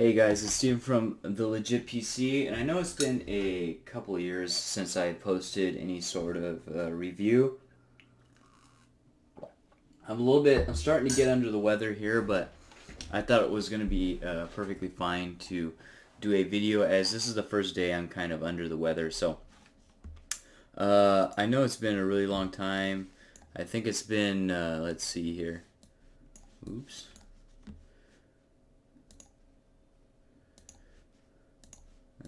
Hey guys, it's Steven from The Legit PC, and I know it's been a couple of years since I posted any sort of review. I'm starting to get under the weather here, but I thought it was going to be perfectly fine to do a video as this is the first day I'm kind of under the weather. So, I know it's been a really long time. I think it's been, let's see here. Oops.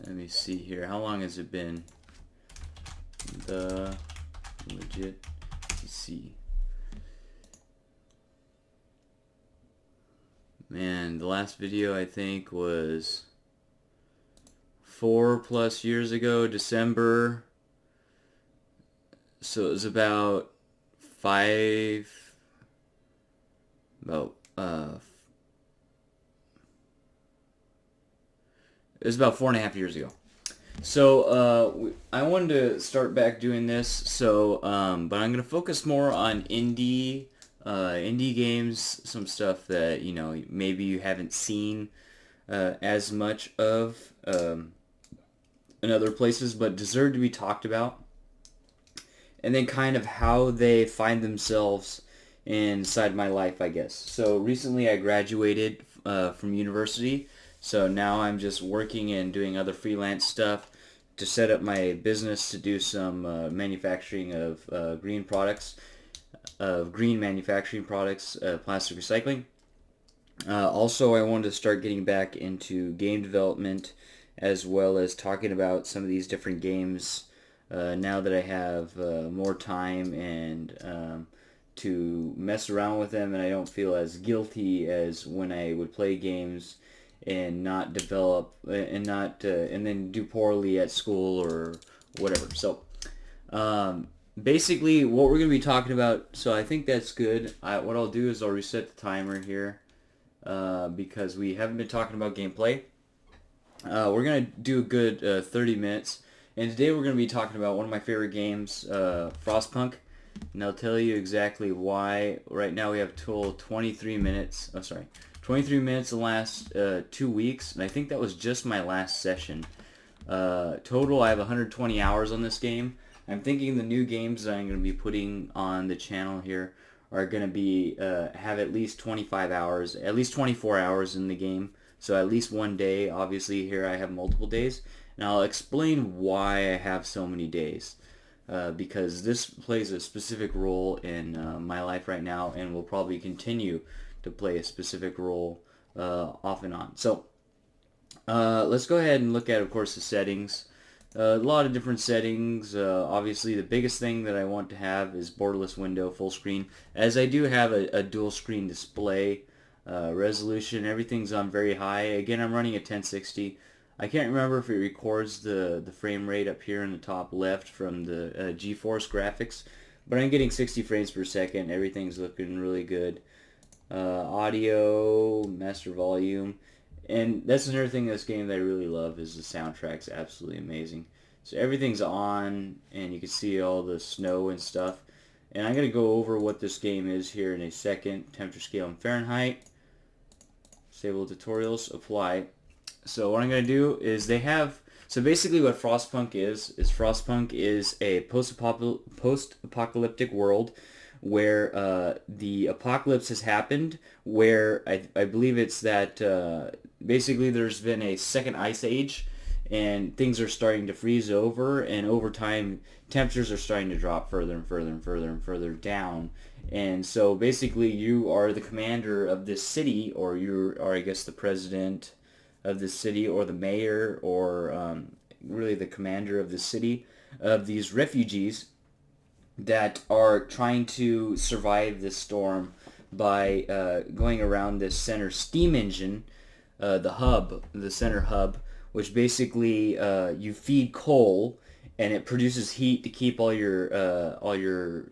Let me see here. How long has it been? The Legit PC. Man, the last video I think was 4+ years ago, December. So it was about five, about it was about 4.5 years ago. So I wanted to start back doing this. So, but I'm gonna focus more on indie games, some stuff that maybe you haven't seen as much of in other places, but deserve to be talked about. And then kind of how they find themselves inside my life, I guess. So recently I graduated from university. So now I'm just working and doing other freelance stuff to set up my business to do some manufacturing of green manufacturing products, plastic recycling. Also, I wanted to start getting back into game development as well as talking about some of these different games now that I have more time and to mess around with them, and I don't feel as guilty as when I would play games and not develop and then do poorly at school or whatever. So basically what we're going to be talking about, so I think that's good. What I'll do is I'll reset the timer here because we haven't been talking about gameplay. We're going to do a good 30 minutes, and today we're going to be talking about one of my favorite games, Frostpunk, and I'll tell you exactly why. Right now we have a total of 23 minutes. Oh, sorry. 23 minutes the last 2 weeks, and I think that was just my last session. Total, I have 120 hours on this game. I'm thinking the new games that I'm going to be putting on the channel here are going to be have at least 25 hours, at least 24 hours in the game. So at least one day. Obviously here I have multiple days, and I'll explain why I have so many days. Because this plays a specific role in my life right now, and will probably continue to play a specific role off and on. So let's go ahead and look at, of course, the settings. A lot of different settings. Obviously, the biggest thing that I want to have is borderless window, full screen, as I do have a dual screen display. Resolution, everything's on very high. Again, I'm running a 1060. I can't remember if it records the frame rate up here in the top left from the GeForce graphics, but I'm getting 60 frames per second. Everything's looking really good. Audio, master volume, and that's another thing in this game that I really love is the soundtrack's absolutely amazing. So everything's on, and you can see all the snow and stuff. And I'm going to go over what this game is here in a second. Temperature scale in Fahrenheit. Disable tutorials, apply. So what I'm going to do is so basically what Frostpunk is Frostpunk is a post-apocalyptic world where the apocalypse has happened, where I believe it's that basically there's been a second ice age and things are starting to freeze over, and over time temperatures are starting to drop further and further and further and further down. And so basically you are the commander of this city, or you are, I guess, the president of this city, or the mayor, or really the commander of the city, of these refugees that are trying to survive this storm by going around this center steam engine, the center hub, which basically you feed coal and it produces heat to keep all your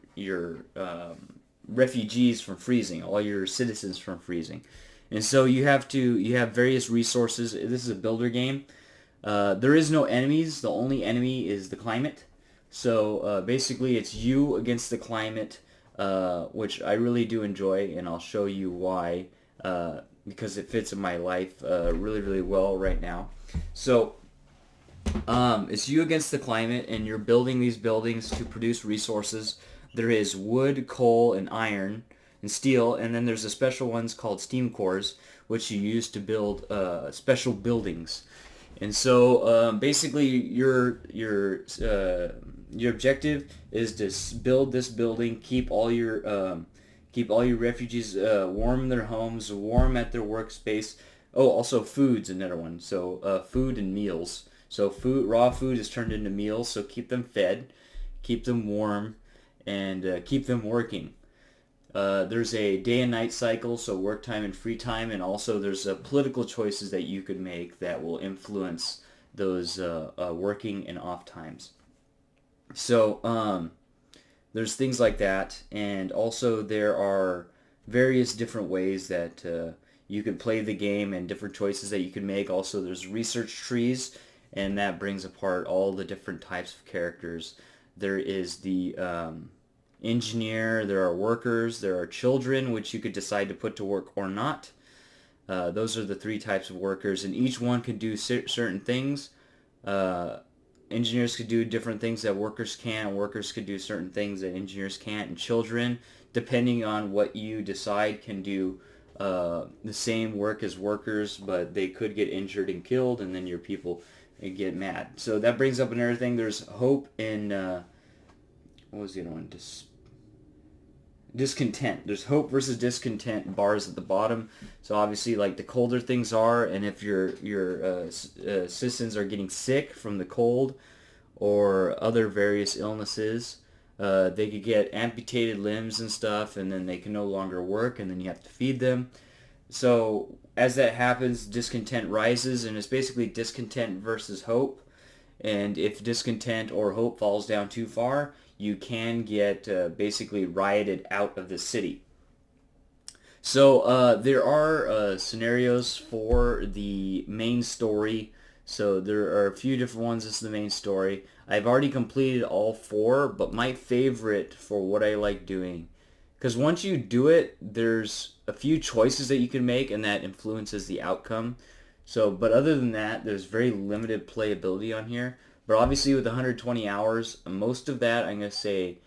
refugees from freezing, all your citizens from freezing. And so you have various resources. This is a builder game. There is no enemies. The only enemy is the climate. So basically it's you against the climate, which I really do enjoy, and I'll show you why. because it fits in my life really, really well right now. So it's you against the climate, and you're building these buildings to produce resources. There is wood, coal, and iron, and steel, and then there's the special ones called steam cores, which you use to build special buildings. And so basically, your objective is to build this building, keep all your refugees warm in their homes, warm at their workspace. Oh, also food's another one. So food and meals. So raw food is turned into meals. So keep them fed, keep them warm, and keep them working. There's a day and night cycle, so work time and free time, and also there's political choices that you could make that will influence those working and off times. So there's things like that, and also there are various different ways that you can play the game and different choices that you can make. Also, there's research trees, and that brings apart all the different types of characters. There is the engineer, there are workers, there are children, which you could decide to put to work or not. Those are the three types of workers, and each one can do certain things. Uh, Engineers could do different things that workers can't, and workers could do certain things that engineers can't, and children, depending on what you decide, can do the same work as workers, but they could get injured and killed, and then your people get mad. So that brings up another thing. There's hope in, what was the other one? Discontent. There's hope versus discontent bars at the bottom. So obviously, like, the colder things are, and if your citizens are getting sick from the cold or other various illnesses, they could get amputated limbs and stuff, and then they can no longer work, and then you have to feed them. So as that happens, discontent rises, and it's basically discontent versus hope. And if discontent or hope falls down too far, you can get basically rioted out of the city. So there are scenarios for the main story. So there are a few different ones. This is the main story. I've already completed all four, but my favorite for what I like doing, because once you do it, there's a few choices that you can make, and that influences the outcome. So, but other than that, there's very limited playability on here. But obviously with 120 hours, most of that, I'm going to say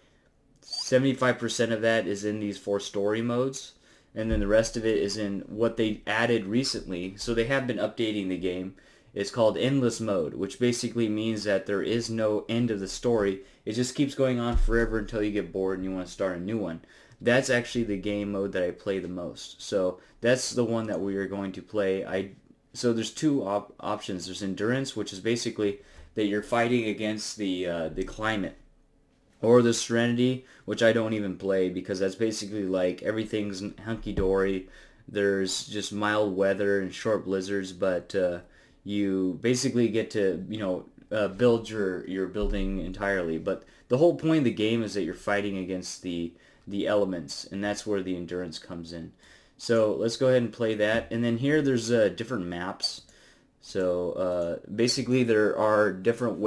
75% of that is in these four story modes. And then the rest of it is in what they added recently. So they have been updating the game. It's called Endless Mode, which basically means that there is no end of the story. It just keeps going on forever until you get bored and you want to start a new one. That's actually the game mode that I play the most. So that's the one that we are going to play. So there's two options. There's Endurance, which is basically that you're fighting against the climate, or the Serenity, which I don't even play because that's basically like everything's hunky-dory. There's just mild weather and short blizzards, but you basically get to, build your building entirely. But the whole point of the game is that you're fighting against the elements, and that's where the endurance comes in. So let's go ahead and play that. And then here there's different maps. So basically there are different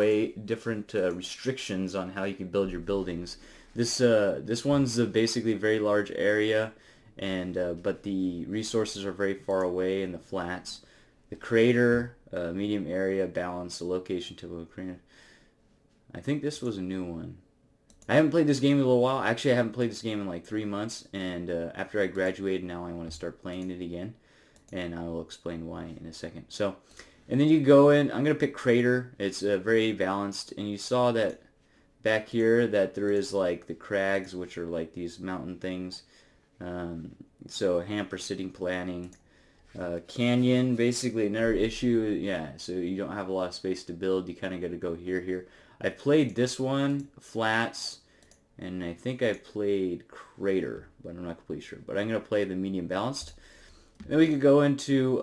restrictions on how you can build your buildings. This one's basically a very large area, and but the resources are very far away in the flats. The crater, medium area, balance, the location, typical crater. I think this was a new one. I haven't played this game in a little while. Actually, I haven't played this game in like 3 months, and after I graduated, now I want to start playing it again, and I will explain why in a second. So, and then you go in. I'm going to pick Crater. It's very balanced, and you saw that back here that there is like the crags, which are like these mountain things. So hamper sitting planning. Canyon, basically another issue. Yeah, so you don't have a lot of space to build. You kind of got to go here. I played this one, Flats, and I think I played Crater, but I'm not completely sure. But I'm going to play the medium balanced. Then we could go into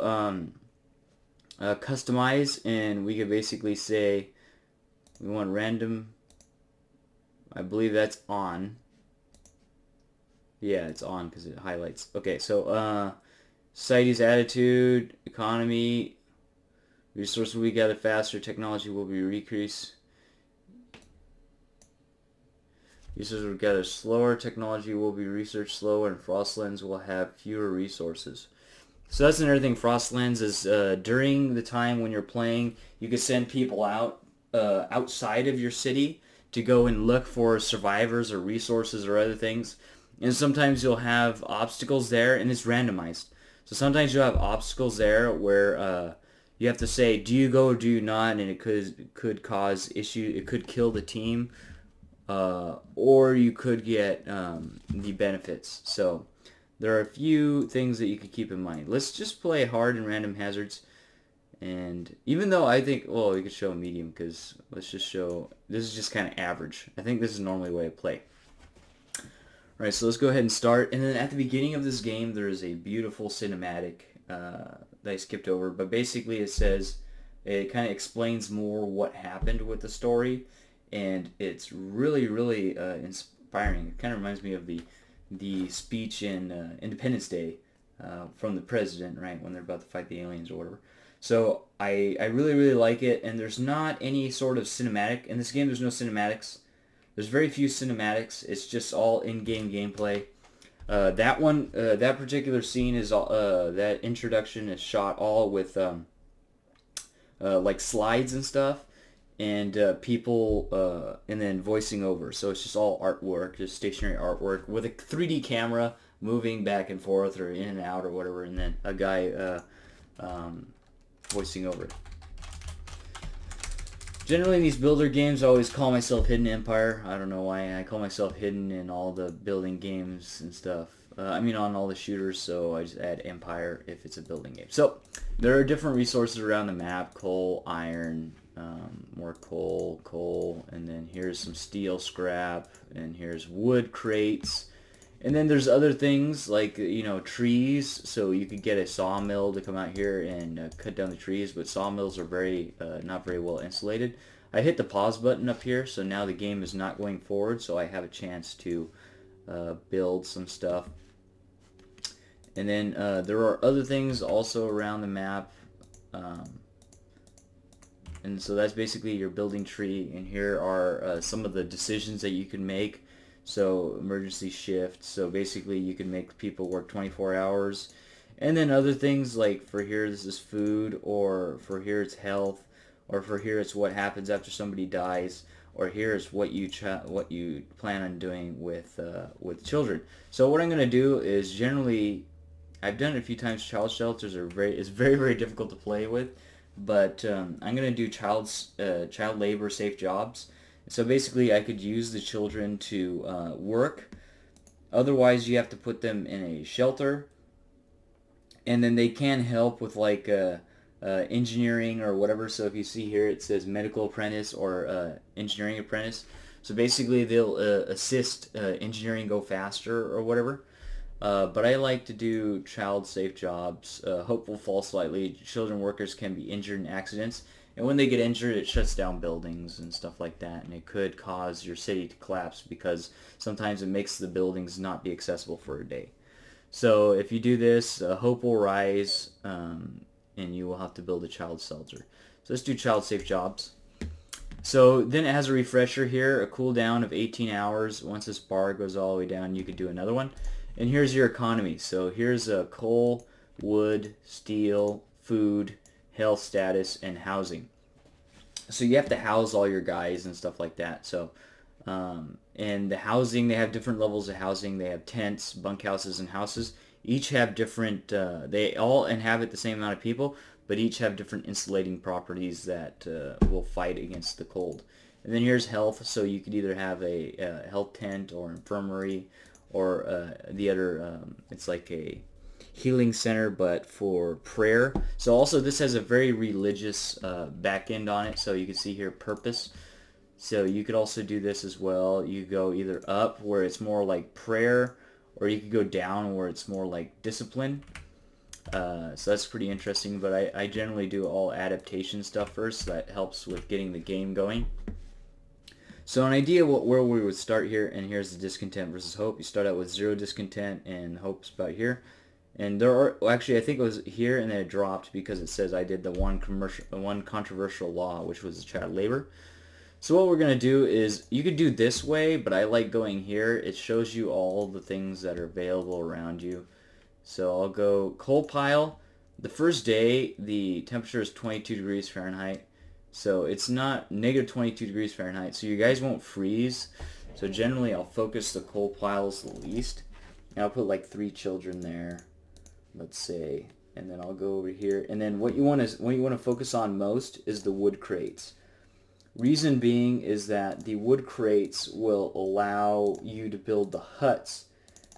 customize, and we could basically say we want random. I believe that's on. Yeah, it's on because it highlights. Okay, so society's attitude, economy, resources we gather faster, technology will be decreased. Resources will gather slower, technology will be researched slower, and Frostlands will have fewer resources. So that's another thing. Frostlands is during the time when you're playing, you can send people out outside of your city to go and look for survivors or resources or other things. And sometimes you'll have obstacles there, and it's randomized. So sometimes you'll have obstacles there where you have to say, do you go or do you not? And it could cause issue. It could kill the team, or you could get the benefits. So there are a few things that you could keep in mind. Let's just play hard and random hazards. And even though I think, well, we could show medium because let's just show, this is just kind of average. I think this is normally the way I play. Alright, so let's go ahead and start. And then at the beginning of this game, there is a beautiful cinematic that I skipped over. But basically it says, it kind of explains more what happened with the story. And it's really, really inspiring. It kind of reminds me of the speech in Independence Day from the president, right, when they're about to fight the aliens or whatever. So I really, really like it, and there's not any sort of cinematic. In this game, there's no cinematics. There's very few cinematics. It's just all in-game gameplay. That particular scene is all, that introduction is shot all with like slides and stuff, and people, and then voicing over. So it's just all artwork, just stationary artwork with a 3D camera moving back and forth or in and out or whatever, and then a guy voicing over it. Generally in these builder games, I always call myself Hidden Empire. I don't know why. I call myself Hidden in all the building games and stuff. I mean on all the shooters, so I just add Empire if it's a building game. So there are different resources around the map. Coal, iron, more coal, and then here's some steel scrap, and here's wood crates. And then there's other things like, trees, so you could get a sawmill to come out here and cut down the trees, but sawmills are very not very well insulated. I hit the pause button up here, so now the game is not going forward, so I have a chance to build some stuff. And then there are other things also around the map, and so that's basically your building tree, and here are some of the decisions that you can make. So emergency shift, so basically you can make people work 24 hours. And then other things like for here this is food, or for here it's health, or for here it's what happens after somebody dies, or here's what you plan on doing with children. So what I'm going to do is generally, I've done it a few times, child shelters are very, very difficult to play with, but I'm going to do child labor safe jobs. So basically I could use the children to work. Otherwise you have to put them in a shelter. And then they can help with like engineering or whatever. So if you see here it says medical apprentice or engineering apprentice. So basically they'll assist engineering go faster or whatever. But I like to do child safe jobs. Hope will fall slightly. Children workers can be injured in accidents. And when they get injured, it shuts down buildings and stuff like that. And it could cause your city to collapse because sometimes it makes the buildings not be accessible for a day. So if you do this, hope will rise, and you will have to build a child shelter. So let's do child safe jobs. So then it has a refresher here, a cooldown of 18 hours. Once this bar goes all the way down, you could do another one. And here's your economy. So here's coal, wood, steel, food, health status, and housing. So you have to house all your guys and stuff like that. So and the housing, they have different levels of housing. They have tents, bunkhouses, and houses. Each have different, they all inhabit the same amount of people, but each have different insulating properties that will fight against the cold. And then here's health. So you could either have a health tent or infirmary, or the other, it's like a healing center but for prayer. So also this has a very religious back end on it, so you can see here purpose. So you could also do this as well. You go either up where it's more like prayer, or you could go down where it's more like discipline. So that's pretty interesting, but I generally do all adaptation stuff first, so that helps with getting the game going. So an idea where we would start here, and here's the discontent versus hope. You start out with 0 discontent, and hope's about here. And there are, well, actually I think it was here, and then it dropped because it says I did the one controversial law, which was child labor. So what we're going to do is, you could do this way, but I like going here. It shows you all the things that are available around you. So I'll go coal pile. the first day the temperature is 22 degrees Fahrenheit. So it's not negative 22 degrees Fahrenheit. So you guys won't freeze. So generally I'll focus the coal piles the least. And I'll put like 3 children there, let's say. And then I'll go over here. And then what you want to focus on most is the wood crates. Reason being is that the wood crates will allow you to build the huts.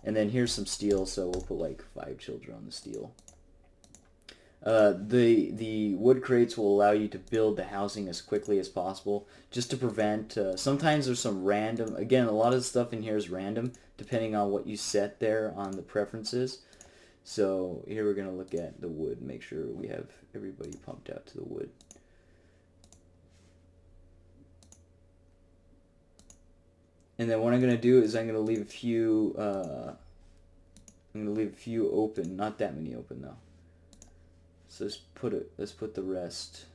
And then here's some steel, so we'll put like 5 children on the steel. The wood crates will allow you to build the housing as quickly as possible, just to prevent, sometimes there's some random, again, a lot of the stuff in here is random, depending on what you set there on the preferences. So here we're going to look at the wood, make sure we have everybody pumped out to the wood. And then what I'm going to do is I'm going to leave a few, open, not that many open though. So let's put the rest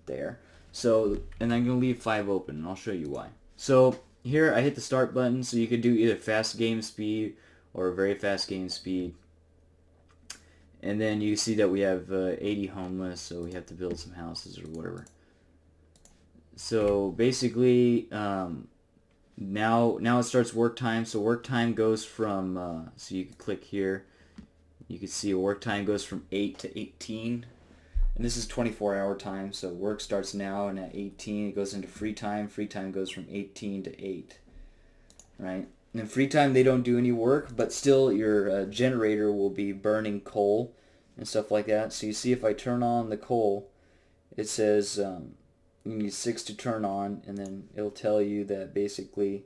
there. So, and I'm going to leave 5 open, and I'll show you why. So here I hit the start button, so you could do either fast game speed or very fast game speed. And then you see that we have 80 homeless, so we have to build some houses or whatever. So basically, now it starts work time. So work time goes from, so you can click here. You can see work time goes from 8 to 18. And this is 24-hour time, so work starts now, and at 18 it goes into free time. Free time goes from 18 to 8. Right? And in free time they don't do any work, but still your generator will be burning coal and stuff like that. So you see if I turn on the coal, it says you need 6 to turn on, and then it'll tell you that basically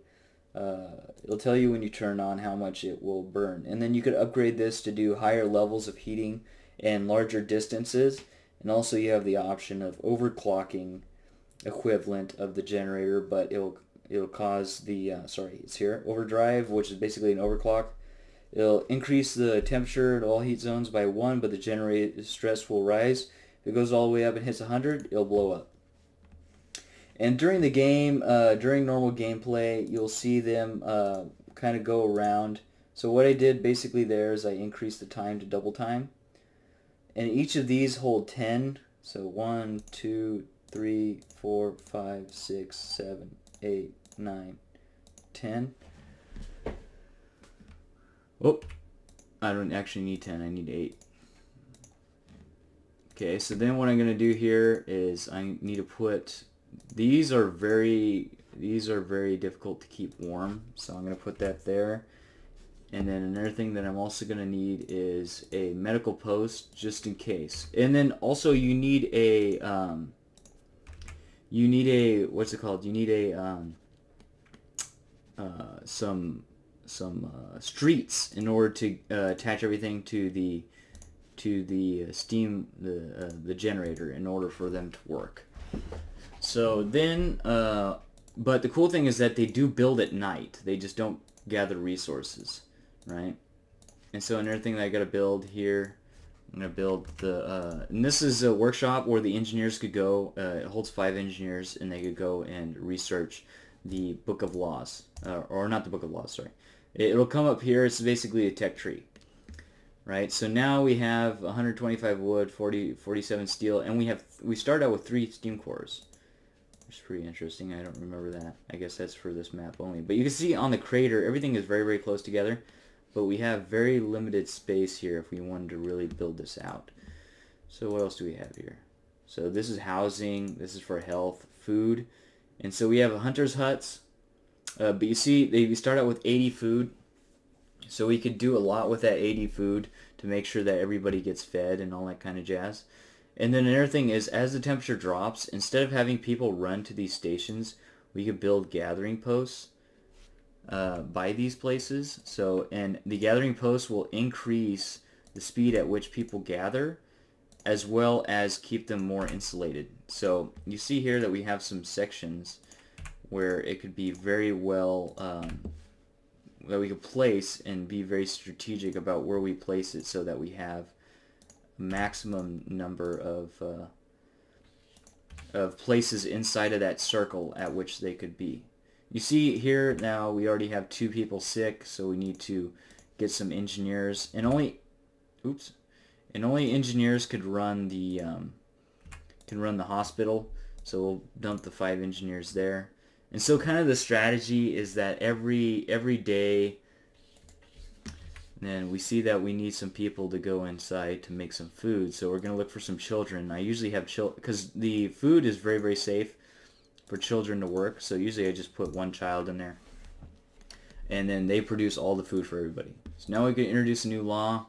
it'll tell you when you turn on how much it will burn. And then you could upgrade this to do higher levels of heating and larger distances. And also you have the option of overclocking equivalent of the generator, but it'll cause the, it's here, overdrive, which is basically an overclock. It'll increase the temperature at all heat zones by 1, but the generator stress will rise. If it goes all the way up and hits 100, it'll blow up. And during the game, during normal gameplay, you'll see them kind of go around. So what I did basically there is I increased the time to double time. And each of these hold 10. So 1, 2, 3, 4, 5, 6, 7, 8, 9, 10. Oh, I don't actually need 10. I need 8. Okay, so then what I'm going to do here is I need to put... These are very difficult to keep warm, so I'm going to put that there. And then another thing that I'm also going to need is a medical post, just in case. And then also you need a what's it called? You need a some streets in order to attach everything to the steam the generator in order for them to work. So then, but the cool thing is that they do build at night. They just don't gather resources, right? And so another thing that I got to build here, I'm going to build the, and this is a workshop where the engineers could go, it holds 5 engineers, and they could go and research the Book of Laws, or not the Book of Laws, sorry. It'll come up here, it's basically a tech tree. Right, so now we have 125 wood, 47 steel, and we start out with 3 steam cores. Which is pretty interesting. I don't remember that. I guess that's for this map only. But you can see on the crater, everything is very, very close together. But we have very limited space here if we wanted to really build this out. So what else do we have here? So this is housing. This is for health, food. And so we have hunter's huts. But you see, we start out with 80 food. So we could do a lot with that 80 food to make sure that everybody gets fed and all that kind of jazz. And then another thing is, as the temperature drops, instead of having people run to these stations, we could build gathering posts by these places. So, and the gathering posts will increase the speed at which people gather, as well as keep them more insulated. So you see here that we have some sections where it could be very well that we could place and be very strategic about where we place it, so that we have maximum number of places inside of that circle at which they could be. You see here now we already have 2 people sick, so we need to get some engineers, and and only engineers could run the hospital. So we'll dump the 5 engineers there. And so kind of the strategy is that every day, then we see that we need some people to go inside to make some food. So we're going to look for some children. I usually have children because the food is very, very safe for children to work. So usually I just put one child in there. And then they produce all the food for everybody. So now we can introduce a new law.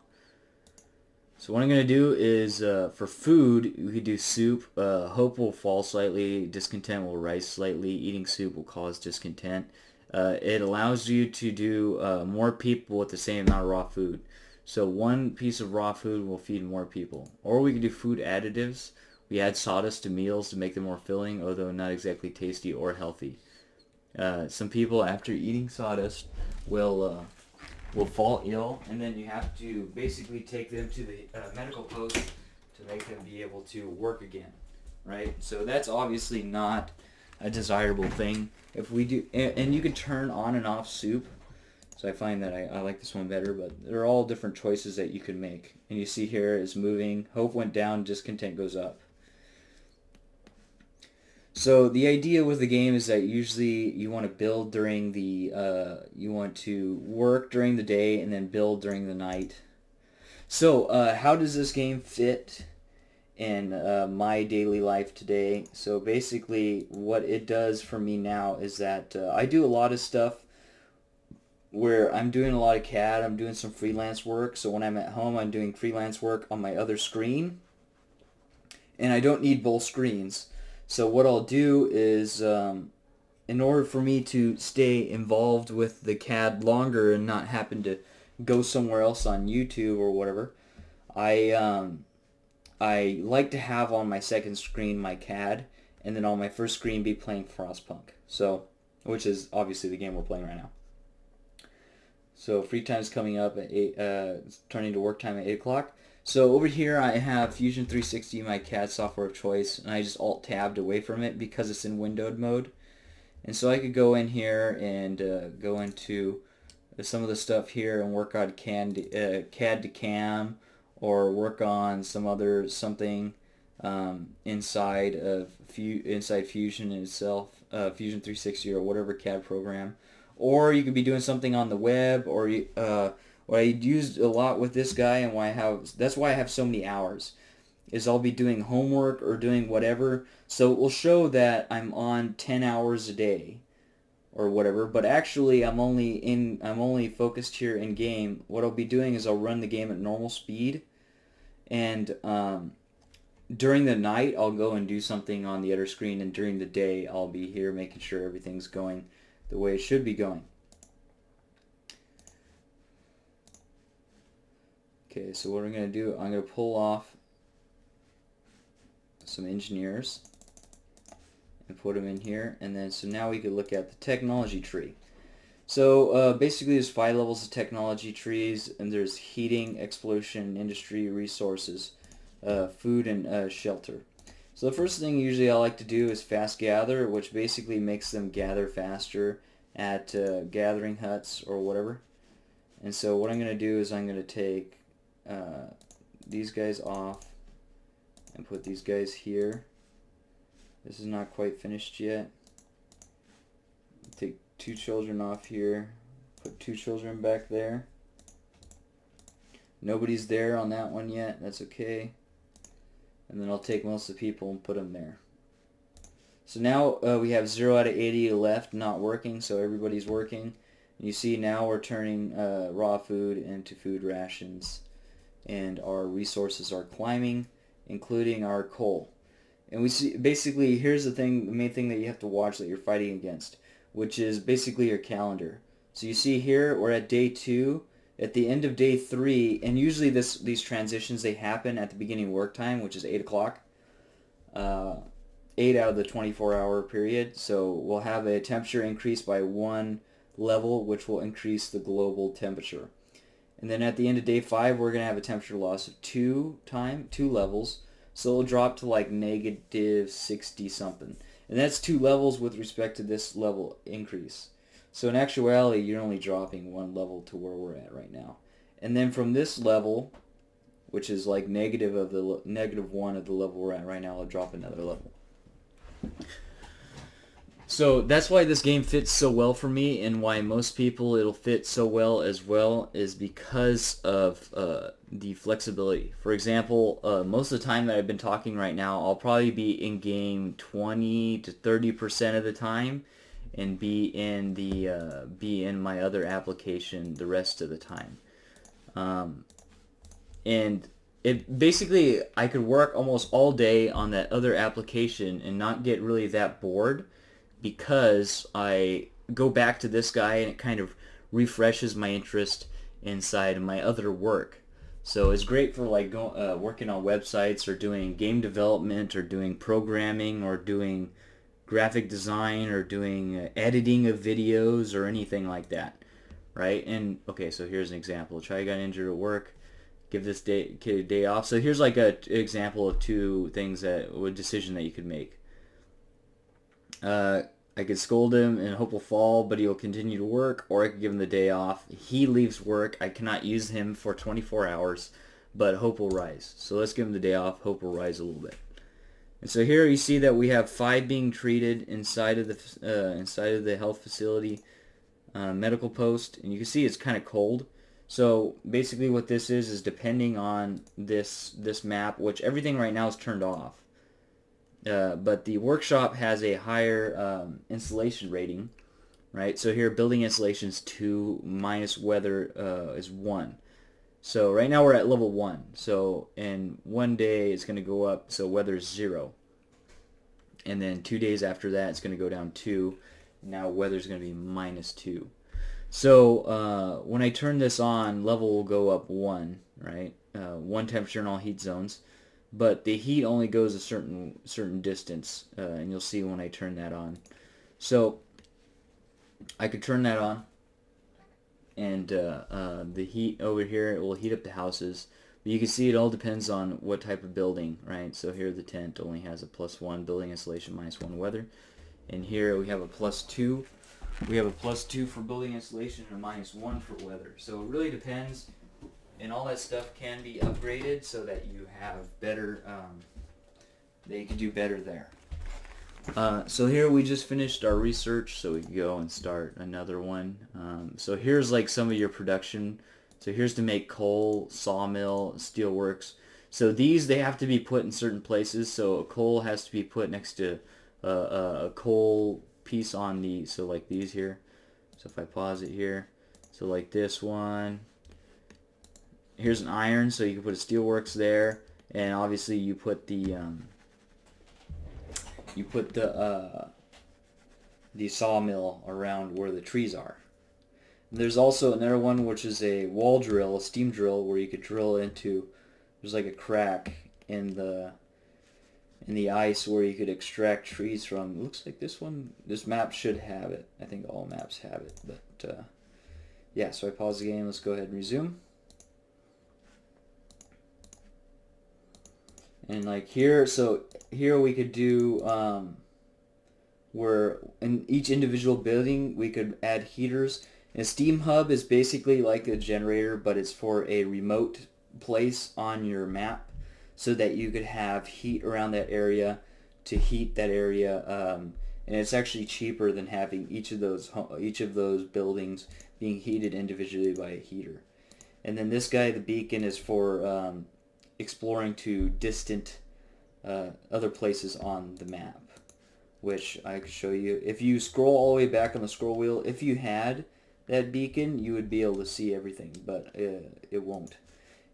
So what I'm going to do is, for food, we could do soup. Hope will fall slightly. Discontent will rise slightly. Eating soup will cause discontent. It allows you to do more people with the same amount of raw food. So one piece of raw food will feed more people. Or we can do food additives. We add sawdust to meals to make them more filling, although not exactly tasty or healthy. Some people, after eating sawdust, will fall ill, and then you have to basically take them to the medical post to make them be able to work again, right? So that's obviously not a desirable thing. If we do, and you can turn on and off soup. So I find that I like this one better, but they're all different choices that you can make. And you see here is moving. Hope went down, discontent goes up. So the idea with the game is that usually you want to build during the, you want to work during the day and then build during the night. So how does this game fit in my daily life today? So basically what it does for me now is that I do a lot of stuff where I'm doing a lot of CAD, I'm doing some freelance work. So when I'm at home, I'm doing freelance work on my other screen, and I don't need both screens. So what I'll do is, in order for me to stay involved with the CAD longer and not happen to go somewhere else on YouTube or whatever, I like to have on my second screen my CAD, and then on my first screen be playing Frostpunk. So, which is obviously the game we're playing right now. So free time's coming up at 8, turning to work time at 8 o'clock. So over here I have Fusion 360, my CAD software of choice, and I just alt-tabbed away from it because it's in windowed mode. And so I could go in here and go into some of the stuff here and work on CAD to CAM, or work on something inside Fusion itself, Fusion 360 or whatever CAD program. Or you could be doing something on the web, or what I used a lot with this guy, and that's why I have so many hours, is I'll be doing homework or doing whatever. So it will show that I'm on 10 hours a day or whatever, but actually I'm only focused here in game. What I'll be doing is I'll run the game at normal speed, and during the night I'll go and do something on the other screen, and during the day I'll be here making sure everything's going the way it should be going. Okay, so what I'm going to do, I'm going to pull off some engineers and put them in here, and then so now we could look at the technology tree. So basically there's 5 levels of technology trees, and there's heating, exploration, industry, resources, food, and shelter. So the first thing usually I like to do is fast gather, which basically makes them gather faster at gathering huts or whatever. And so what I'm going to do is I'm going to take these guys off and put these guys here. This is not quite finished yet. Take 2 children off here, put 2 children back there. Nobody's there on that one yet, that's okay. And then I'll take most of the people and put them there. So now we have 0 out of 80 left not working, so everybody's working. And you see now we're turning raw food into food rations, and our resources are climbing, including our coal. And we see, basically, here's the main thing that you have to watch that you're fighting against, which is basically your calendar. So you see here we're at day 2. At the end of day 3, and usually these transitions, they happen at the beginning of work time, which is 8 o'clock. 8 out of the 24-hour period. So we'll have a temperature increase by 1 level, which will increase the global temperature. And then at the end of day 5, we're going to have a temperature loss of 2 levels. So it'll drop to like negative 60 something. And that's 2 levels with respect to this level increase. So in actuality, you're only dropping 1 level to where we're at right now. And then from this level, which is like negative of the -1 of the level we're at right now. I'll drop another level. So that's why this game fits so well for me, and why most people it'll fit so well as well, is because of the flexibility. For example, most of the time that I've been talking right now, I'll probably be in game 20 to 30% of the time, and be in my other application the rest of the time. And it basically, I could work almost all day on that other application and not get really that bored, because I go back to this guy and it kind of refreshes my interest inside of my other work. So it's great for like working on websites, or doing game development, or doing programming, or doing graphic design, or doing editing of videos, or anything like that, right? And okay, so here's an example. Try got injured at work. Give this kid a day off. So here's like an example of two things a decision that you could make. I could scold him and hope he'll fall, but he'll continue to work, or I could give him the day off. He leaves work. I cannot use him for 24 hours, but hope will rise. So let's give him the day off. Hope will rise a little bit. And so here you see that we have 5 being treated inside of the health facility medical post, and you can see it's kind of cold. So basically, what this is depending on this map, which everything right now is turned off. But the workshop has a higher installation rating, right? So here, building installation is 2, minus weather is 1. So right now we're at level 1. So in 1 day it's going to go up, so weather is 0. And then 2 days after that it's going to go down 2. Now weather is going to be -2. So when I turn this on, level will go up 1, right? 1 temperature in all heat zones. But the heat only goes a certain distance, and you'll see when I turn that on. So I could turn that on, and the heat over here, it will heat up the houses. But you can see it all depends on what type of building, right? So here the tent only has a +1 building installation, -1 weather. And here we have a +2. We have a +2 for building installation and a -1 for weather. So it really depends. And all that stuff can be upgraded so that you have better, that you can do better there. So here we just finished our research, so we can go and start another one. So here's like some of your production. So here's to make coal, sawmill, steelworks. So these, they have to be put in certain places. So a coal has to be put next to a coal piece on the, so like these here. So if I pause it here, so like this one. Here's an iron, so you can put a steelworks there, and obviously you put the sawmill around where the trees are. And there's also another one which is a wall drill, a steam drill, where you could drill into. There's like a crack in the ice where you could extract trees from. It looks like this map should have it. I think all maps have it, but yeah. So I pause the game. Let's go ahead and resume. And like here, so here we could do where in each individual building we could add heaters. And a steam hub is basically like a generator, but it's for a remote place on your map, so that you could have heat around that area to heat that area. And it's actually cheaper than having each of those buildings being heated individually by a heater. And then this guy, the beacon, is for exploring to distant other places on the map, which I could show you. If you scroll all the way back on the scroll wheel, if you had that beacon, you would be able to see everything, but it won't.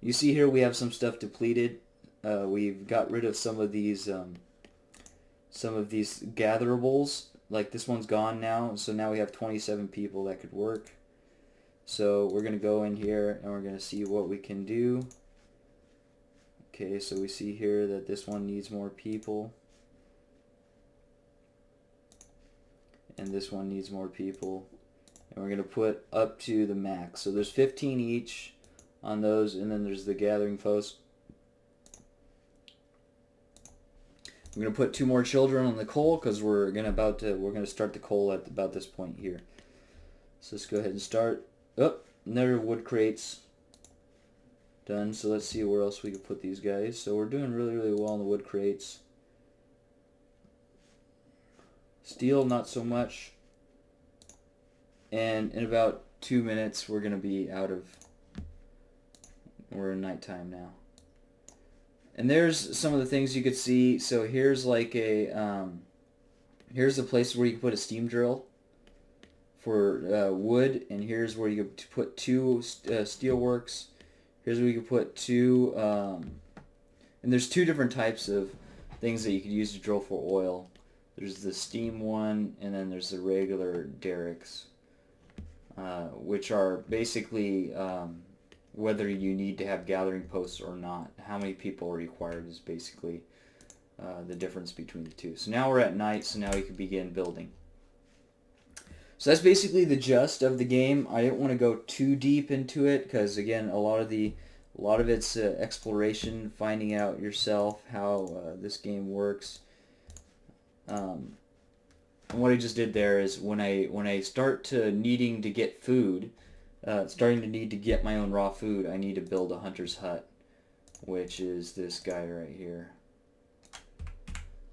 You see here we have some stuff depleted. We've got rid of some of these gatherables. Like this one's gone now, so now we have 27 people that could work. So we're going to go in here and we're going to see what we can do. Okay, so we see here that this one needs more people. And this one needs more people. And we're going to put up to the max. So there's 15 each on those, and then there's the gathering post. I'm going to put 2 more children on the coal because we're going to start the coal at about this point here. So let's go ahead and start. Oh, another wood crates. done. So let's see where else we could put these guys. So we're doing really, really well in the wood crates. Steel, not so much. And in about 2 minutes, we're going to be out of... We're in nighttime now. And there's some of the things you could see. So here's like a... here's a place where you can put a steam drill for wood. And here's where you could put 2 steel works. Here's where you could put 2... and there's 2 different types of things that you could use to drill for oil. There's the steam one, and then there's the regular derricks, which are basically whether you need to have gathering posts or not. How many people are required is basically the difference between the two. So now we're at night, so now we can begin building. So that's basically the gist of the game. I didn't want to go too deep into it because, again, a lot of it's exploration, finding out yourself how this game works. And what I just did there is when I start to needing to get food, starting to need to get my own raw food, I need to build a hunter's hut, which is this guy right here.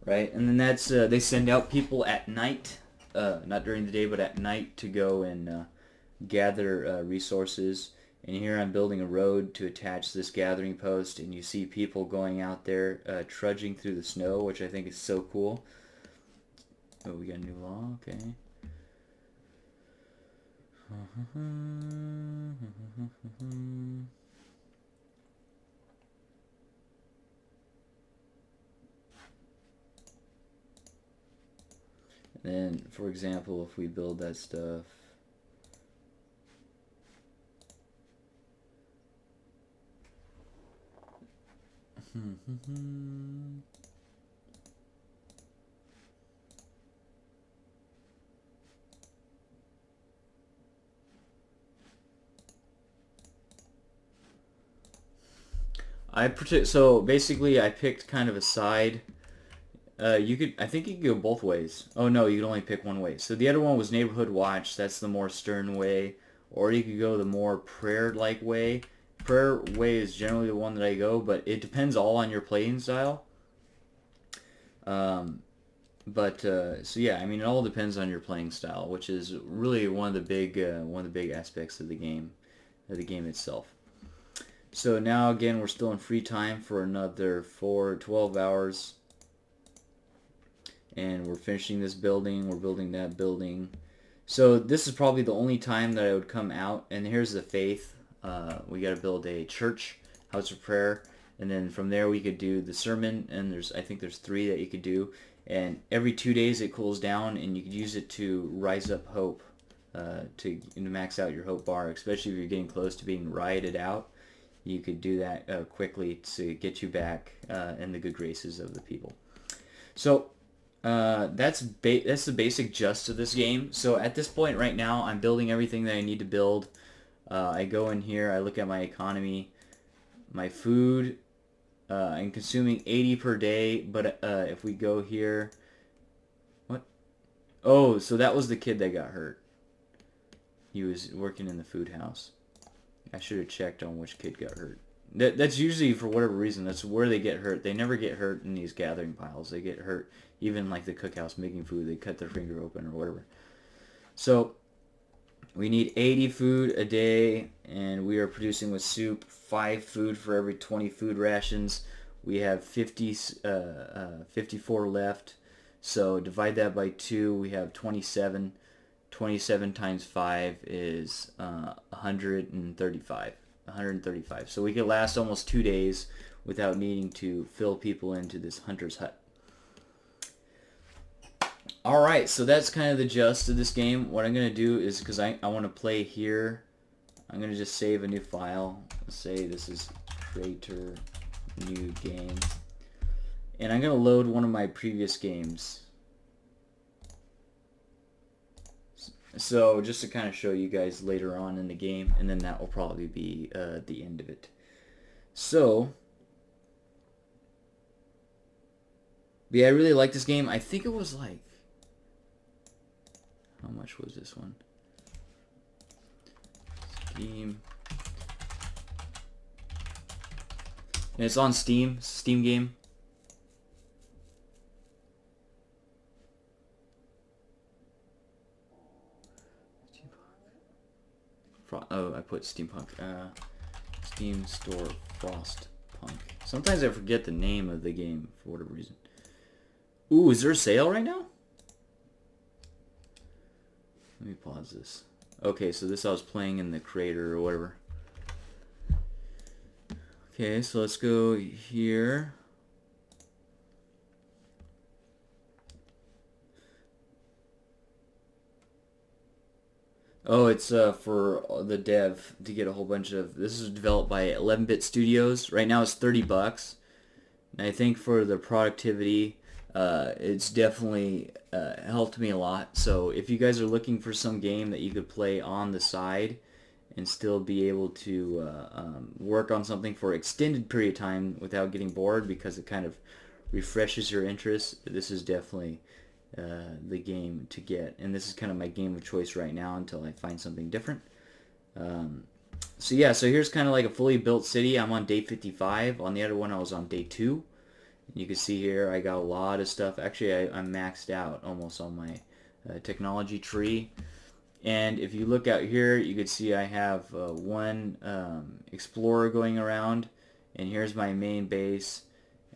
Right, and then that's they send out people at night, not during the day, but at night to go and gather resources. And here I'm building a road to attach this gathering post, and you see people going out there trudging through the snow, which I think is so cool. Oh, we got a new law, okay. And then, for example, if we build that stuff, so basically I picked kind of a side. I think you could go both ways. Oh no, you could only pick one way. So the other one was Neighborhood Watch. That's the more stern way. Or you could go the more prayer-like way. Prayer way is generally the one that I go, but it depends all on your playing style. So yeah, I mean, it all depends on your playing style, which is really one of the big aspects of the game itself. So now again, we're still in free time for another 12 hours. And we're finishing this building, we're building that building. So this is probably the only time that I would come out. And here's the faith. We got to build a church, house of prayer, and then from there we could do the sermon. And I think there's 3 that you could do. And every 2 days it cools down, and you could use it to rise up hope, to max out your hope bar, especially if you're getting close to being rioted out. You could do that quickly to get you back in the good graces of the people. So that's the basic gist of this game. So at this point right now, I'm building everything that I need to build. I go in here, I look at my economy, my food. I'm consuming 80 per day, but if we go here, what? Oh, so that was the kid that got hurt. He was working in the food house. I should have checked on which kid got hurt. That's usually, for whatever reason, that's where they get hurt. They never get hurt in these gathering piles. They get hurt even like the cookhouse making food. They cut their finger open or whatever. So we need 80 food a day, and we are producing with soup 5 food for every 20 food rations. We have 54 left. So divide that by 2. We have 27. 27 times 5 is 135. 135. So we could last almost 2 days without needing to fill people into this hunter's hut. Alright, so that's kind of the gist of this game. What I'm going to do is, because I want to play here, I'm going to just save a new file. Let's say this is creator new game. And I'm going to load one of my previous games. So just to kind of show you guys later on in the game, and then that will probably be the end of it. So, yeah, I really like this game. I think it was like, how much was this one? Steam. And it's on Steam. Steam game. Oh, I put steampunk. Steam store Frostpunk. Sometimes I forget the name of the game for whatever reason. Ooh, is there a sale right now? Let me pause this. Okay, so this I was playing in the creator or whatever. Okay, so let's go here. Oh, it's for the dev to get a whole bunch of. This is developed by 11-bit Studios. Right now it's $30, and I think for the productivity, it's definitely helped me a lot. So if you guys are looking for some game that you could play on the side and still be able to work on something for an extended period of time without getting bored because it kind of refreshes your interest, this is definitely the game to get. And this is kind of my game of choice right now until I find something different. So yeah, so here's kind of like a fully built city. I'm on day 55. On the other one I was on day 2. You can see here I got a lot of stuff. Actually, I'm maxed out almost on my technology tree. And if you look out here, you can see I have one explorer going around, and here's my main base,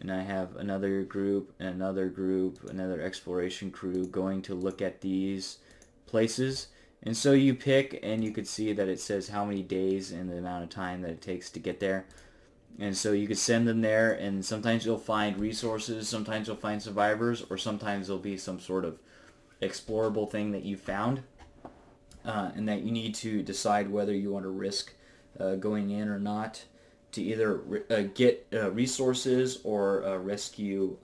and I have another group, another exploration crew going to look at these places. And so you pick, and you can see that it says how many days and the amount of time that it takes to get there. And so you could send them there, and sometimes you'll find resources, sometimes you'll find survivors, or sometimes there'll be some sort of explorable thing that you found. And that you need to decide whether you want to risk going in or not to either get resources or rescue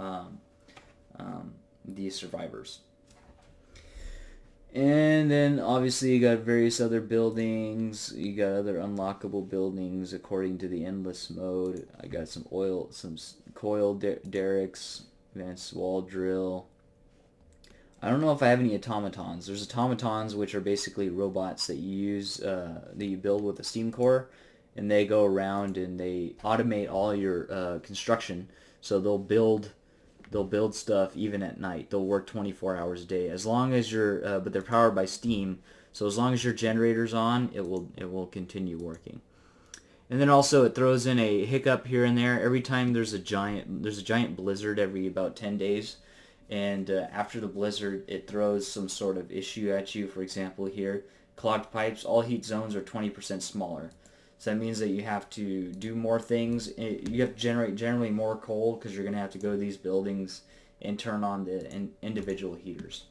the survivors. And then obviously you got various other buildings. You got other unlockable buildings according to the endless mode. I got some coil derricks, advanced wall drill. I don't know if I have any automatons. There's automatons, which are basically robots that you use, that you build with a steam core, and they go around and they automate all your construction. So they'll build stuff even at night. They'll work 24 hours a day, as long as you're, but they're powered by steam. So as long as your generator's on, it will continue working. And then also it throws in a hiccup here and there every time there's a giant blizzard every about 10 days. And after the blizzard, it throws some sort of issue at you. For example, here, clogged pipes, all heat zones are 20% smaller. So that means that you have to do more things. You have to generate generally more coal because you're going to have to go to these buildings and turn on the individual heaters.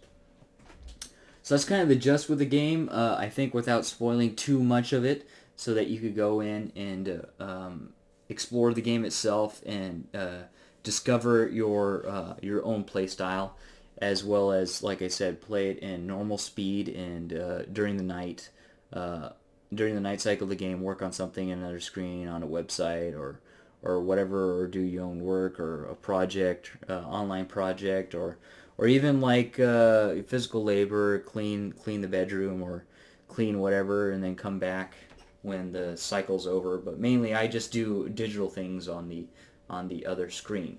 So that's kind of the gist with the game, I think, without spoiling too much of it, so that you could go in and explore the game itself and discover your own play style, as well as, like I said, play it in normal speed and during the night cycle of the game, work on something in another screen, on a website or whatever, or do your own work or a project, online project, or even like physical labor, clean the bedroom or clean whatever, and then come back when the cycle's over. But mainly I just do digital things on the other screen.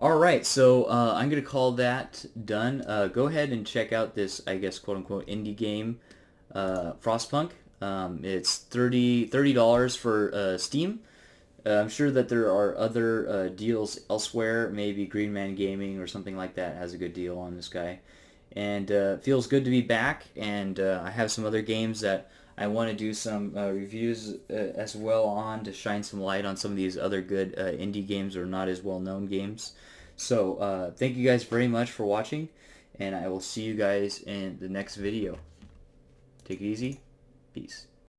Alright, so I'm going to call that done. Go ahead and check out this, I guess, quote-unquote indie game, Frostpunk. It's $30 for Steam. I'm sure that there are other deals elsewhere. Maybe Green Man Gaming or something like that has a good deal on this guy. And it feels good to be back, and I have some other games that I want to do some reviews as well on, to shine some light on some of these other good indie games or not as well-known games. So thank you guys very much for watching, and I will see you guys in the next video. Take it easy. Peace.